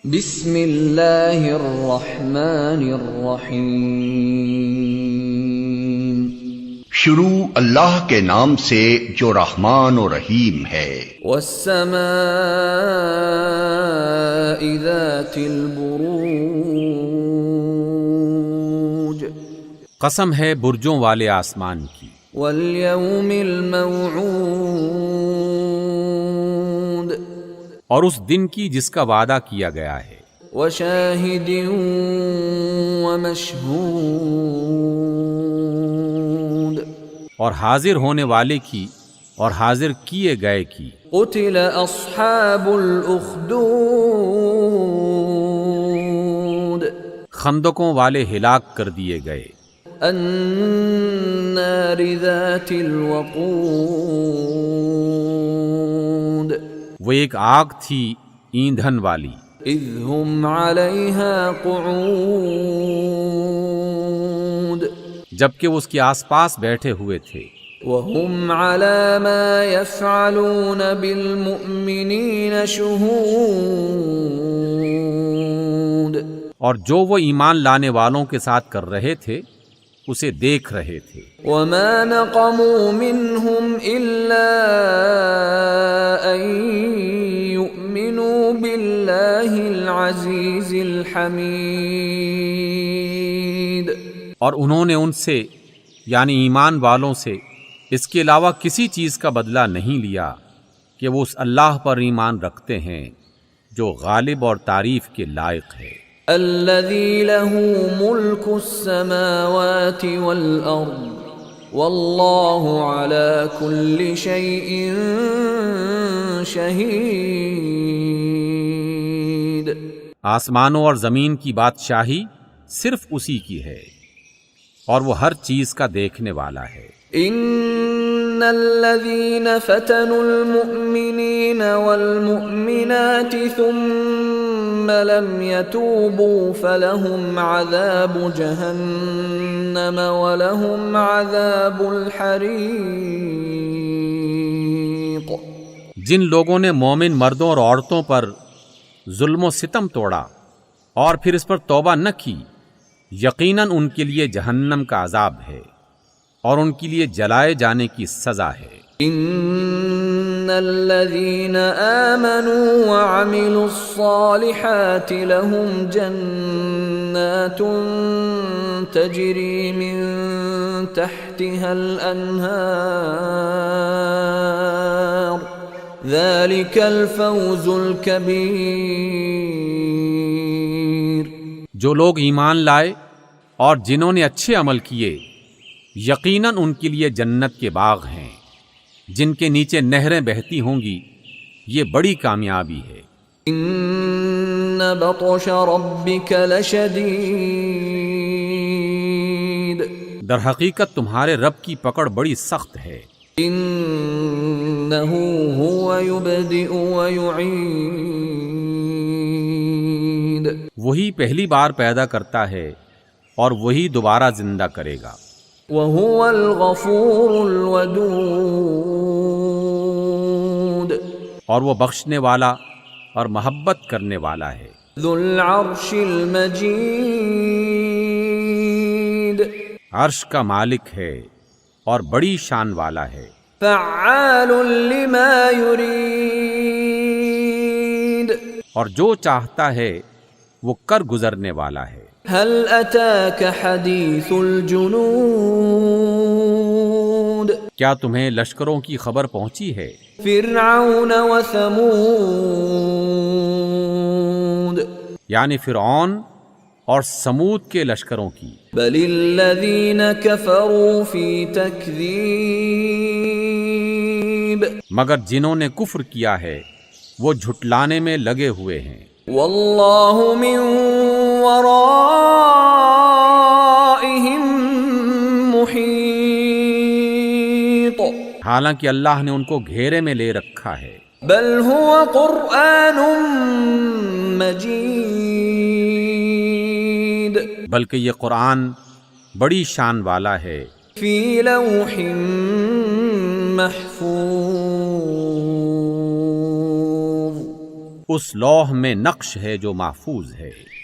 بسم اللہ الرحمن الرحیم۔ شروع اللہ کے نام سے جو رحمان و رحیم ہے۔ والسماء ذات البروج، قسم ہے برجوں والے آسمان کی، والیوم الموعود، اور اس دن کی جس کا وعدہ کیا گیا ہے، وشاہد ومشہود، اور حاضر ہونے والے کی اور حاضر کیے گئے کی۔ قتل اصحاب الاخدود، خندقوں والے ہلاک کر دیے گئے۔ النار ذات الوقود، وہ ایک آگ تھی ایندھن والی، اذ هم علیہا قعود، جبکہ وہ اس کے آس پاس بیٹھے ہوئے تھے۔ وهم على ما يفعلون بالمؤمنین شہود، اور جو وہ ایمان لانے والوں کے ساتھ کر رہے تھے اسے دیکھ رہے تھے۔ وما نقموا منهم إلا أن يؤمنوا بالله العزيز الحميد، اور انہوں نے ان سے یعنی ایمان والوں سے اس کے علاوہ کسی چیز کا بدلہ نہیں لیا کہ وہ اس اللہ پر ایمان رکھتے ہیں جو غالب اور تعریف کے لائق ہے۔ الذي له ملك السماوات والأرض والله على كل شيء شهيد، آسمانوں اور زمین کی بادشاہی صرف اسی کی ہے اور وہ ہر چیز کا دیکھنے والا ہے۔ ان الذين فتنوا المؤمنين والمؤمنات ثم لم يتوبوا فلهم عذاب جهنم ولهم عذاب الحريق۔ جن لوگوں نے مومن مردوں اور عورتوں پر ظلم و ستم توڑا اور پھر اس پر توبہ نہ کی، یقیناً ان کے لیے جہنم کا عذاب ہے اور ان کے لیے جلائے جانے کی سزا ہے۔ ان الذين آمنوا وعملوا الصالحات لهم جنات تجري من تحتها الأنهار ذلك الفوز الكبير۔ جو لوگ ایمان لائے اور جنہوں نے اچھے عمل کیے، یقیناً ان کے لیے جنت کے باغ ہیں جن کے نیچے نہریں بہتی ہوں گی، یہ بڑی کامیابی ہے۔ ان بطش ربك لشدید، در حقیقت تمہارے رب کی پکڑ بڑی سخت ہے۔ انه هو يبدئ ويعيد، وہی پہلی بار پیدا کرتا ہے اور وہی دوبارہ زندہ کرے گا۔ وهو الغفور الودود، اور وہ بخشنے والا اور محبت کرنے والا ہے۔ ذو العرش المجید، عرش کا مالک ہے اور بڑی شان والا ہے۔ فعال لما يريد، اور جو چاہتا ہے وہ کر گزرنے والا ہے۔ هل اتاك حدیث الجنود، کیا تمہیں لشکروں کی خبر پہنچی ہے؟ فرعون وثمود، یعنی فرعون اور سمود کے لشکروں کی۔ بل الذین کفروا فی تکذیب، مگر جنہوں نے کفر کیا ہے وہ جھٹلانے میں لگے ہوئے ہیں۔ واللہ من ورائہم محیط، حالانکہ اللہ نے ان کو گھیرے میں لے رکھا ہے۔ بل هو قرآن مجید، بلکہ یہ قرآن بڑی شان والا ہے، فی لوح محفوظ، اس لوح میں نقش ہے جو محفوظ ہے۔